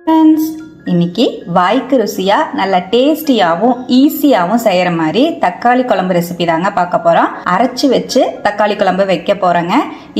Friends, இன்னைக்கு வாய்க்கு ருசியா நல்ல டேஸ்டியாகவும் ஈஸியாகவும் செய்கிற மாதிரி தக்காளி குழம்பு ரெசிபி தாங்க பார்க்க போகிறோம். அரைச்சி வச்சு தக்காளி குழம்பு வைக்க போகிறோங்க.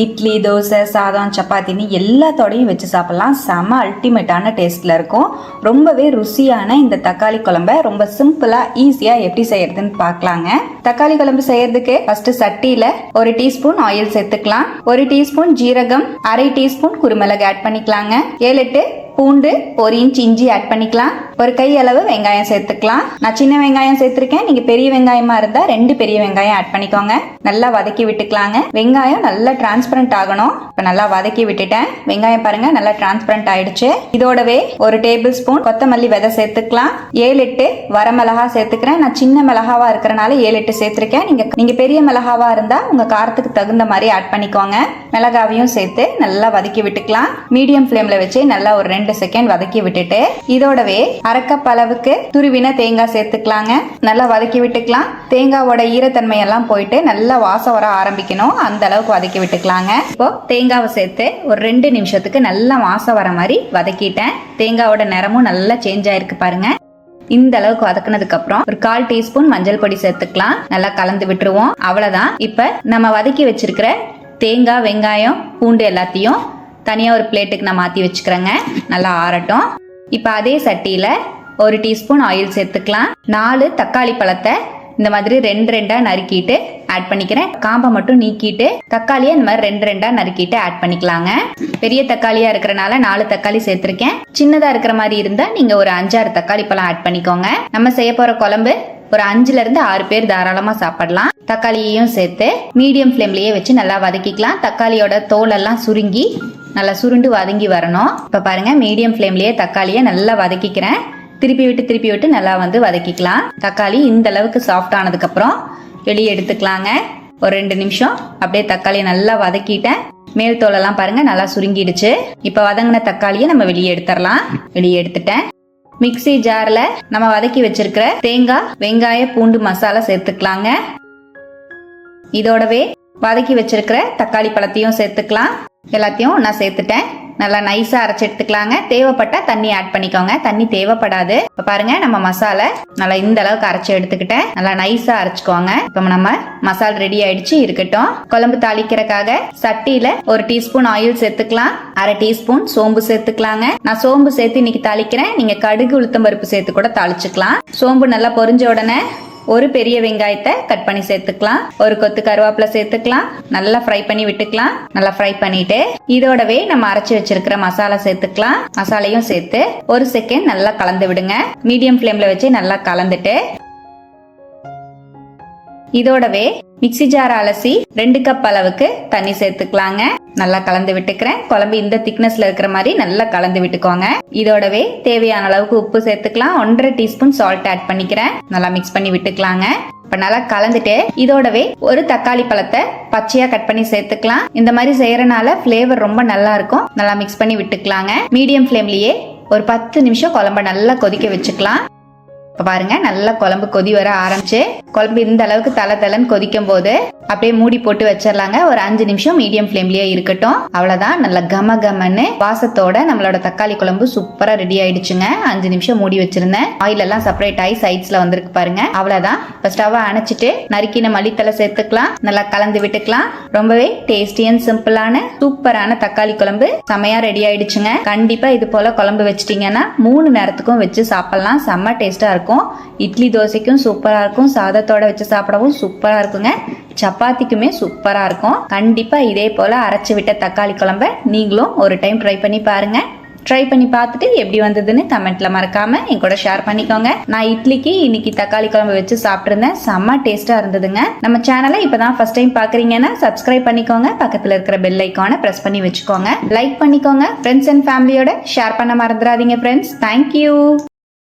இட்லி, தோசை, சாதம், சப்பாத்தின்னு எல்லாத்தோடையும் வச்சு சாப்பிட்லாம். செம அல்டிமேட்டான டேஸ்ட்டில் இருக்கும். ரொம்பவே ருசியான இந்த தக்காளி குழம்பை ரொம்ப சிம்பிளாக ஈஸியாக எப்படி செய்யறதுன்னு பார்க்கலாங்க. தக்காளி குழம்பு செய்யறதுக்கு ஃபர்ஸ்ட் சட்டியில் 1 டீஸ்பூன் ஆயில் சேர்த்துக்கலாம். 1 டீஸ்பூன் ஜீரகம், 1/2 டீஸ்பூன் குருமிளகு ஆட் பண்ணிக்கலாங்க. 7-8 பூண்டு, 1 இன்ச் இஞ்சி ஆட் பண்ணிக்கலாம். 1 கை அளவு வெங்காயம் சேர்த்துக்கலாம். நான் சின்ன வெங்காயம் சேர்த்திருக்கேன். நீங்க பெரிய வெங்காயமா இருந்தா 2 பெரிய வெங்காயம் ஆட் பண்ணிக்கோங்க. நல்லா வதக்கி விட்டுக்கலாங்க. வெங்காயம் நல்லா டிரான்ஸ்பரண்ட் ஆகணும். இப்ப நல்லா வதக்கி விட்டுட்டேன். வெங்காயம் பாருங்க நல்லா டிரான்ஸ்பரண்ட் ஆயிடுச்சு. இதோடவே 1 டேபிள் ஸ்பூன் கொத்தமல்லி விதை சேர்த்துக்கலாம். 7-8 வரமிளகா சேர்த்துக்கிறேன். நான் சின்ன மிளகாவா இருக்கிறனால 7-8 சேர்த்திருக்கேன். நீங்க பெரிய மிளகாவா இருந்தா உங்க காரத்துக்கு தகுந்த மாதிரி ஆட் பண்ணிக்கோங்க. மிளகாவையும் சேர்த்து நல்லா வதக்கி விட்டுக்கலாம். மீடியம் ஃப்ளேம்ல வச்சு நல்லா ஒரு 2 செகண்ட் வதக்கி விட்டுட்டு இதோடவே 1/2 கப் அளவுக்கு துருவின தேங்காய் சேர்த்துக்கலாங்க. நல்லா வதக்கி விட்டுக்கலாம். தேங்காவோட ஈரத்தன்மை எல்லாம் போயிட்டு நல்லா வாசம் வர ஆரம்பிக்கணும். அந்த அளவுக்கு வதக்கி விட்டுக்கலாங்க. இப்போ தேங்காவை சேர்த்து ஒரு 2 நிமிஷத்துக்கு நல்லா வாசம் வர மாதிரி வதக்கிட்டேன். தேங்காவோட நிறமும் நல்லா சேஞ்ச் ஆயிருக்கு பாருங்க. இந்த அளவுக்கு வதக்குனதுக்கு அப்புறம் ஒரு 1/4 டீஸ்பூன் மஞ்சள் பொடி சேர்த்துக்கலாம். நல்லா கலந்து விட்டுருவோம். அவ்வளவுதான். இப்ப நம்ம வதக்கி வச்சிருக்கிற தேங்காய், வெங்காயம், பூண்டு எல்லாத்தையும் தனியா ஒரு பிளேட்டுக்கு நான் மாத்தி வச்சுக்கிறேங்க. நல்லா ஆறட்டும். இப்ப அதே சட்டியில 1 டீஸ்பூன் ஆயில் சேர்த்துக்கலாம். 4 தக்காளி பழத்தை இந்த மாதிரி 2 நறுக்கிட்டு ஆட் பண்ணிக்கிறேன். காம்பை மட்டும் நீக்கிட்டு தக்காளியை இந்த மாதிரி 2 நறுக்கிட்டு ஆட் பண்ணிக்கலாங்க. பெரிய தக்காளியா இருக்கிறனால 4 தக்காளி சேர்த்திருக்கேன். சின்னதா இருக்கிற மாதிரி இருந்தா நீங்க ஒரு 5-6 தக்காளி பழம் ஆட் பண்ணிக்கோங்க. நம்ம செய்ய போற குழம்பு ஒரு 5-6 பேர் தாராளமா சாப்பிடலாம். தக்காளியையும் சேர்த்து மீடியம் ஃப்ளேம்லயே வச்சு நல்லா வதக்கிக்கலாம். தக்காளியோட தோல் எல்லாம் சுருங்கி நல்லா சுருண்டு வதங்கி வரணும். இப்ப பாருங்க மீடியம் ஃப்ளேம்லயே தக்காளியை நல்லா வதக்கிக்கிறேன். திருப்பி விட்டு நல்லா வதக்கிக்கலாம். தக்காளி இந்த அளவுக்கு சாஃப்ட் ஆனதுக்கு அப்புறம் வெளியே எடுத்துக்கலாங்க. ஒரு 2 நிமிஷம் அப்படியே தக்காளியை நல்லா வதக்கிட்டேன். மேல் தோலெல்லாம் பாருங்க நல்லா சுருங்கிடுச்சு. இப்ப வதங்கின தக்காளியை நம்ம வெளியே எடுத்துடலாம். வெளியே எடுத்துட்டேன். மிக்ஸி ஜார்ல நம்ம வதக்கி வச்சிருக்கிற தேங்காய், வெங்காய, பூண்டு மசாலா சேர்த்துக்கலாங்க. இதோடவே வதக்கி வச்சிருக்கிற தக்காளி பழத்தையும் சேர்த்துக்கலாம். எல்லாத்தையும் நான் சேர்த்துட்டேன். நல்லா நைஸா அரைச்சு எடுத்துக்கலாங்க. தேவைப்பட்டா தண்ணி ஆட் பண்ணிக்கோங்க. தண்ணி தேவைப்படாது. இப்ப பாருங்க நம்ம மசாலா நல்லா இந்த அளவுக்கு அரைச்சு எடுத்துக்கிட்டேன். நல்லா நைஸா அரைச்சுக்கோங்க. இப்ப நம்ம மசாலா ரெடி ஆயிடுச்சு. இருக்கட்டும். குழம்பு தாளிக்கிறதுக்காக சட்டியில 1 டீஸ்பூன் ஆயில் சேர்த்துக்கலாம். 1/2 டீஸ்பூன் சோம்பு சேர்த்துக்கலாங்க. நான் சோம்பு சேர்த்து இன்னைக்கு தாளிக்கிறேன். நீங்க கடுகு, உளுத்தம் பருப்பு சேர்த்து கூட தாளிச்சுக்கலாம். சோம்பு நல்லா பொரிஞ்ச உடனே 1 பெரிய வெங்காயத்தை கட் பண்ணி சேர்த்துக்கலாம். 1 கொத்து கருவேப்பிலை சேர்த்துக்கலாம். நல்லா ஃப்ரை பண்ணி விட்டுக்கலாம். நல்லா ஃப்ரை பண்ணிட்டு இதோடவே நம்ம அரைச்சு வச்சிருக்கிற மசாலா சேர்த்துக்கலாம். மசாலையும் சேர்த்து 1 செகண்ட் நல்லா கலந்து விடுங்க. மீடியம் ஃப்ளேம்ல வச்சு நல்லா கலந்துட்டு இதோடவே மிக்ஸி ஜார் அலசி 2 கப் அளவுக்கு தண்ணி சேர்த்துக்கலாங்க. நல்லா கலந்து விட்டுக்கிறேன். குழம்பு இந்த திக்னஸ்ல இருக்கிற மாதிரி நல்லா கலந்து விட்டுக்கோங்க. இதோடவே தேவையான அளவுக்கு உப்பு சேர்த்துக்கலாம். 1/2 டீஸ்பூன் சால்ட் ஆட் பண்ணிக்கிறேன். நல்லா மிக்ஸ் பண்ணி விட்டுக்கலாங்க. இப்ப நல்லா கலந்துட்டு இதோடவே 1 தக்காளி பழத்தை பச்சையா கட் பண்ணி சேர்த்துக்கலாம். இந்த மாதிரி செய்யறதுனால பிளேவர் ரொம்ப நல்லா இருக்கும். நல்லா மிக்ஸ் பண்ணி விட்டுக்கலாங்க. மீடியம் ஃப்ளேம்லயே ஒரு 10 நிமிஷம் குழம்ப நல்லா கொதிக்க வச்சுக்கலாம். இப்ப பாருங்க நல்லா குழம்பு கொதி வர ஆரம்பிச்சு குழம்பு இந்த அளவுக்கு தளன்னு கொதிக்கும் போது அப்படியே மூடி போட்டு வச்சிடலாங்க. ஒரு 5 நிமிஷம் மீடியம் ஃப்ளேம்லயே இருக்கட்டும். அவ்வளவுதான். நல்லா கமன்னு வாசத்தோட நம்மளோட தக்காளி குழம்பு சூப்பரா ரெடி ஆயிடுச்சுங்க. 5 நிமிஷம் மூடி வச்சிருந்தேன். ஆயில் எல்லாம் செப்பரேட் ஆகி சைட்ஸ்ல வந்திருக்கு பாருங்க. அவ்வளவுதான். இப்ப ஸ்டவ் அணைச்சிட்டு நறுக்கின மல்லித்தலை சேர்த்துக்கலாம். நல்லா கலந்து விட்டுக்கலாம். ரொம்பவே டேஸ்டி அண்ட் சிம்பிளான சூப்பரான தக்காளி குழம்பு செமையா ரெடி ஆயிடுச்சுங்க. கண்டிப்பா இது போல குழம்பு வச்சிட்டீங்கன்னா 3 நேரத்துக்கும் வச்சு சாப்பிடலாம். செம்ம டேஸ்டா இருக்கும். இட்லி, தோசைக்கும் சூப்பரா இருக்கும். சாதத்தோட வச்சு சாப்பிடவும் சூப்பரா இருக்குங்க. சப்பாத்திக்குமே சூப்பரா இருக்கும். கண்டிப்பா இதே போல அரைச்சு விட்ட தக்காளி குழம்ப நீங்களும் ஒரு டைம் ட்ரை பண்ணி பாருங்க. ட்ரை பண்ணி பார்த்துட்டு எப்படி வந்ததுன்னு கமெண்ட்ல மறக்காம என் கூட ஷேர் பண்ணிக்கோங்க. நான் இட்லிக்கு இன்னைக்கு தக்காளி குழம்பு வச்சு சாப்பிட்டிருந்தேன். செம்ம டேஸ்டா இருந்ததுங்க. நம்ம சேனலை இப்பதான் ஃபர்ஸ்ட் டைம் பாக்குறீங்கன்னா சப்ஸ்கிரைப் பண்ணிக்கோங்க. பக்கத்துல இருக்கிற பெல் ஐக்கானை பிரஸ் பண்ணி வச்சுக்கோங்க. லைக் பண்ணிக்கோங்க. ஃப்ரெண்ட்ஸ் அண்ட் ஃபேமிலியோட ஷேர் பண்ண மறந்துடாதீங்க ஃப்ரெண்ட்ஸ். தேங்க்யூ.